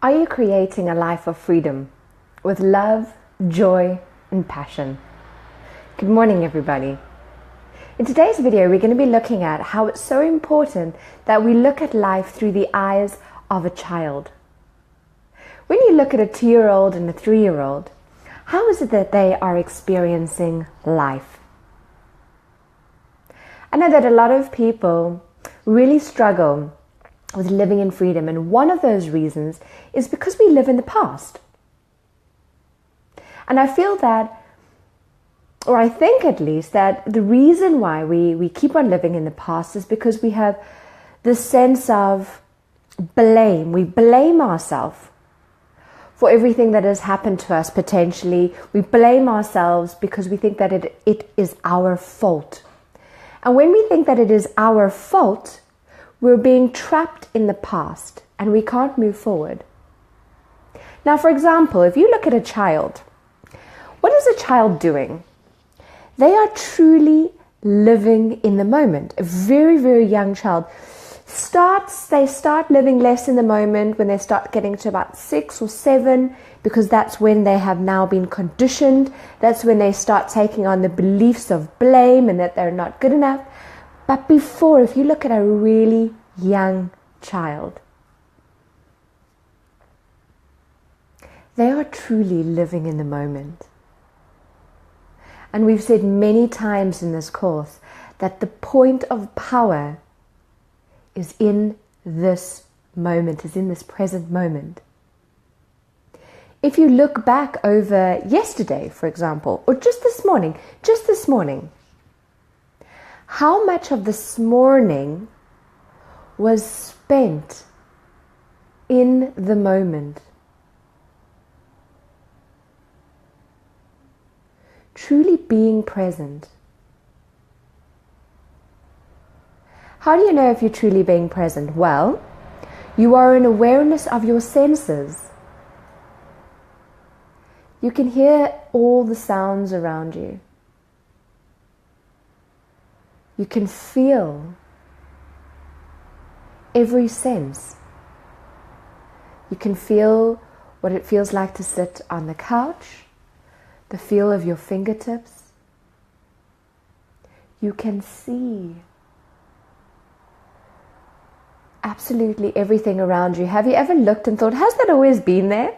Are you creating a life of freedom with love, joy, and passion? Good morning, everybody. In today's video, we're going to be looking at how it's so important that we look at life through the eyes of a child. When you look at a 2-year-old and a 3-year-old, how is it that they are experiencing life? I know that a lot of people really struggle with living in freedom, and one of those reasons is because we live in the past. And I feel that, or I think at least, that the reason why we keep on living in the past is because we have this sense of blame. We blame ourselves for everything that has happened to us potentially. We blame ourselves because we think that it is our fault. And when we think that it is our fault, we're being trapped in the past and we can't move forward. Now, for example, if you look at a child, what is a child doing? They are truly living in the moment. A very, very young child they start living less in the moment when they start getting to about 6 or 7, because that's when they have now been conditioned. That's when they start taking on the beliefs of blame and that they're not good enough. But before, if you look at a really young child, they are truly living in the moment. And we've said many times in this course that the point of power is in this moment, is in this present moment. If you look back over yesterday, for example, or just this morning, how much of this morning was spent in the moment? Truly being present. How do you know if you're truly being present? Well, you are in awareness of your senses. You can hear all the sounds around you. You can feel every sense. You can feel what it feels like to sit on the couch, the feel of your fingertips. You can see absolutely everything around you. Have you ever looked and thought, has that always been there?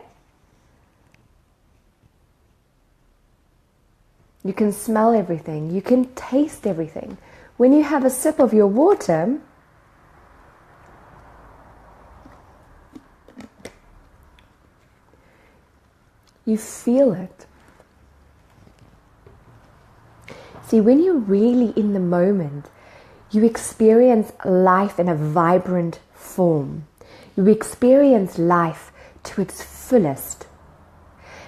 You can smell everything. You can taste everything. When you have a sip of your water, you feel it. See, when you're really in the moment, you experience life in a vibrant form. You experience life to its fullest.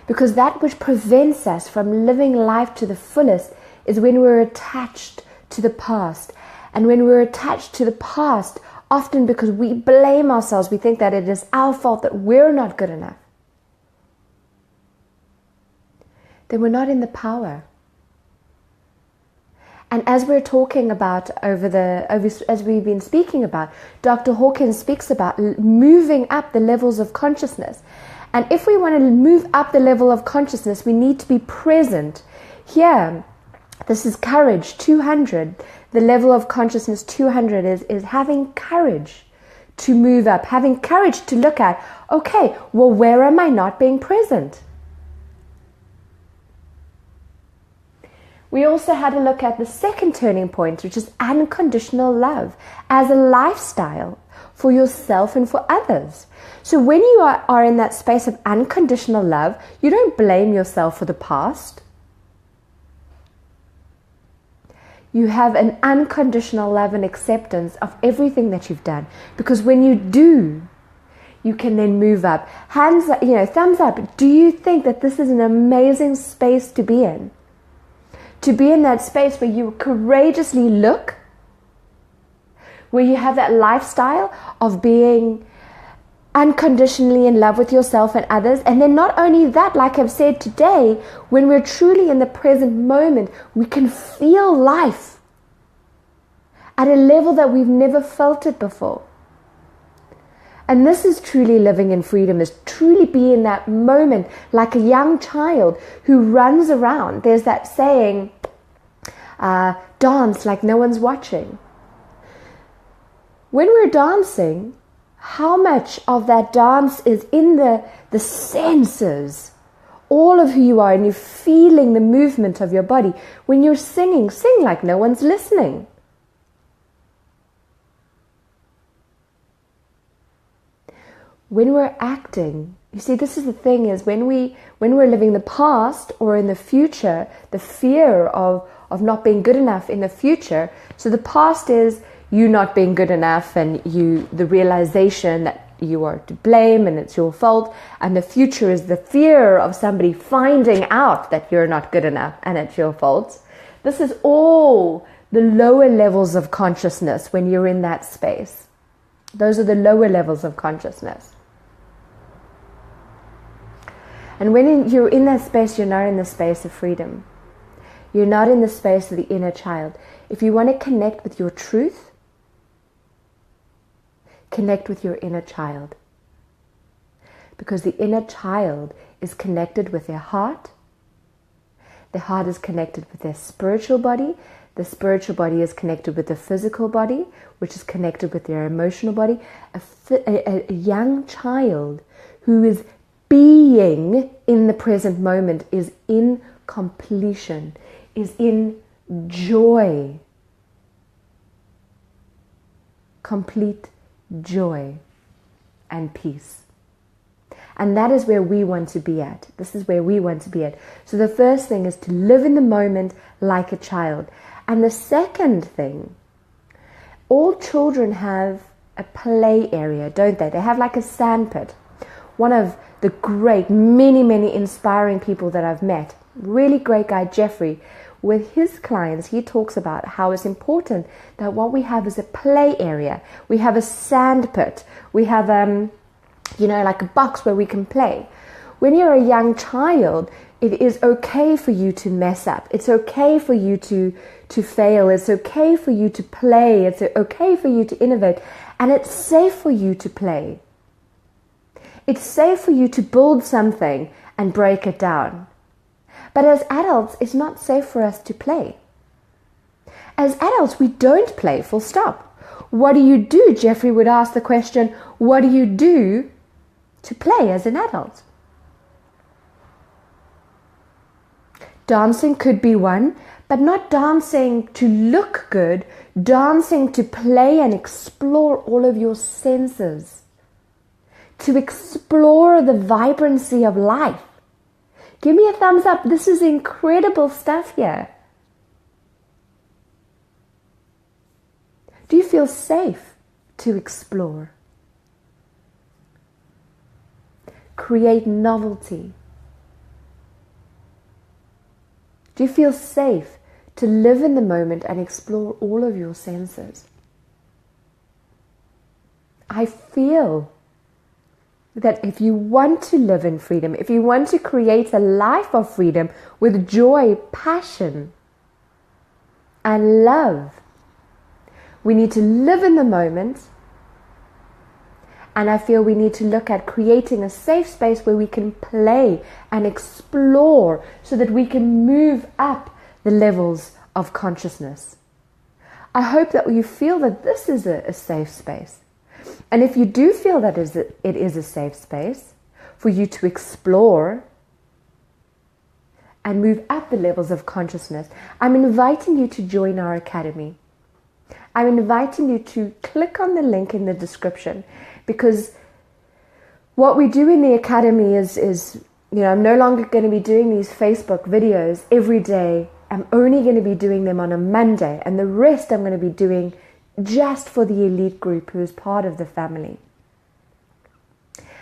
Because that which prevents us from living life to the fullest is when we're attached to the past. And when we're attached to the past, often because we blame ourselves, we think that it is our fault that we're not good enough, then we're not in the power. And as we're talking about as we've been speaking about, Dr. Hawkins speaks about moving up the levels of consciousness. And if we want to move up the level of consciousness, we need to be present. Here, this is courage 200. The level of consciousness 200 is having courage to move up, having courage to look at, okay, well, where am I not being present? We also had a look at the second turning point, which is unconditional love as a lifestyle for yourself and for others. So when you are in that space of unconditional love, you don't blame yourself for the past. You have an unconditional love and acceptance of everything that you've done. Because when you do, you can then move up. Hands up, thumbs up. Do you think that this is an amazing space to be in? To be in that space where you courageously look, where you have that lifestyle of being unconditionally in love with yourself and others. And then not only that, like I've said today, when we're truly in the present moment, we can feel life at a level that we've never felt it before. And this is truly living in freedom, is truly be in that moment like a young child who runs around. There's that saying, dance like no one's watching. When we're dancing, how much of that dance is in the senses, all of who you are, and you're feeling the movement of your body. When you're singing, sing like no one's listening. When we're acting, you see, this is the thing, is when we're living the past or in the future, the fear of not being good enough in the future. So the past is you not being good enough, and the realization that you are to blame and it's your fault. And the future is the fear of somebody finding out that you're not good enough and it's your fault. This is all the lower levels of consciousness when you're in that space. Those are the lower levels of consciousness. And when you're in that space, you're not in the space of freedom. You're not in the space of the inner child. If you want to connect with your truth, connect with your inner child. Because the inner child is connected with their heart. The heart is connected with their spiritual body. The spiritual body is connected with the physical body, which is connected with their emotional body. A young child who is being in the present moment is in completion, is in joy. Complete joy and peace. And that is where we want to be at. This is where we want to be at. So the first thing is to live in the moment like a child. And the second thing, all children have a play area, don't they? They have like a sandpit. One of the great, many inspiring people that I've met, really great guy, Jeffrey, with his clients, he talks about how it's important that what we have is a play area. We have a sandpit. We have, like a box where we can play. When you're a young child, it is okay for you to mess up. It's okay for you to fail. It's okay for you to play. It's okay for you to innovate. And it's safe for you to play. It's safe for you to build something and break it down. But as adults, it's not safe for us to play. As adults, we don't play, full stop. What do you do? Jeffrey would ask the question, what do you do to play as an adult? Dancing could be one, but not dancing to look good, dancing to play and explore all of your senses, to explore the vibrancy of life. Give me a thumbs up. This is incredible stuff here. Do you feel safe to explore? Create novelty. Do you feel safe to live in the moment and explore all of your senses? I feel that if you want to live in freedom, if you want to create a life of freedom with joy, passion, and love, we need to live in the moment. And I feel we need to look at creating a safe space where we can play and explore so that we can move up the levels of consciousness. I hope that you feel that this is a safe space. And if you do feel that it is a safe space for you to explore and move up the levels of consciousness, I'm inviting you to join our academy. I'm inviting you to click on the link in the description, because what we do in the academy is I'm no longer going to be doing these Facebook videos every day. I'm only going to be doing them on a Monday, and the rest I'm going to be doing just for the elite group who is part of the family.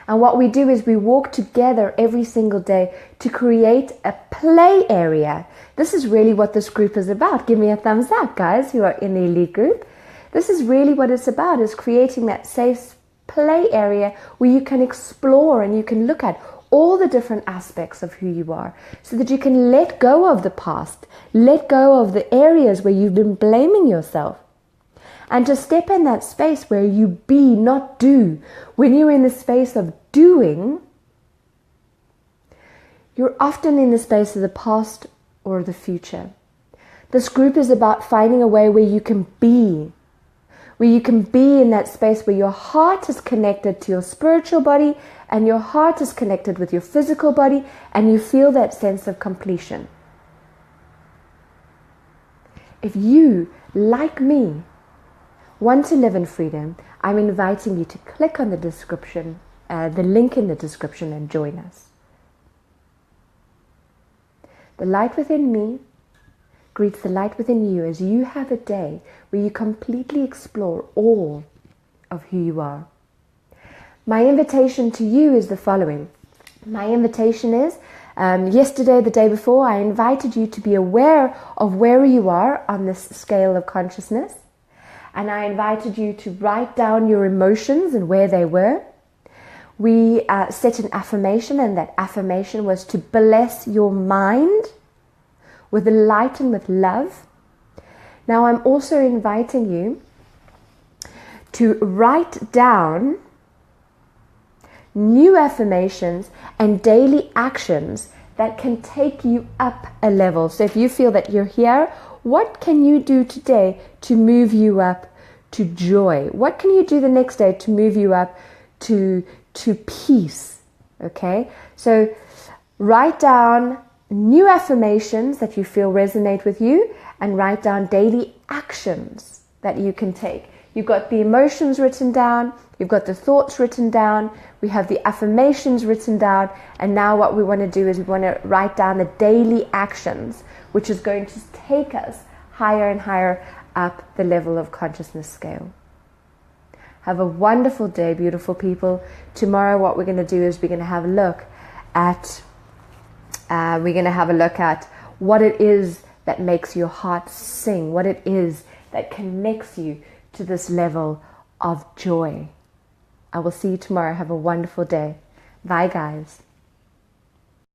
And what we do is we walk together every single day to create a play area. This is really what this group is about. Give me a thumbs up, guys, who are in the elite group. This is really what it's about, is creating that safe play area where you can explore and you can look at all the different aspects of who you are, so that you can let go of the past, let go of the areas where you've been blaming yourself. And to step in that space where you be, not do. When you're in the space of doing, you're often in the space of the past or the future. This group is about finding a way where you can be. Where you can be in that space where your heart is connected to your spiritual body and your heart is connected with your physical body, and you feel that sense of completion. If you, like me, want to live in freedom, I'm inviting you to click on the description, the link in the description, and join us. The light within me greets the light within you as you have a day where you completely explore all of who you are. My invitation to you is the following. My invitation is, yesterday, the day before, I invited you to be aware of where you are on this scale of consciousness. And I invited you to write down your emotions and where they were. We set an affirmation, and that affirmation was to bless your mind with light and with love. Now I'm also inviting you to write down new affirmations and daily actions that can take you up a level. So if you feel that you're here, what can you do today to move you up to joy? What can you do the next day to move you up to peace? Okay, so write down new affirmations that you feel resonate with you, and write down daily actions that you can take. You've got the emotions written down, you've got the thoughts written down, we have the affirmations written down, and now what we want to do is we want to write down the daily actions, which is going to take us higher and higher up the level of consciousness scale. Have a wonderful day, beautiful people. Tomorrow what we're going to do is we're going to have a look at what it is that makes your heart sing, what it is that connects you to this level of joy. I will see you tomorrow. Have a wonderful day. Bye, guys.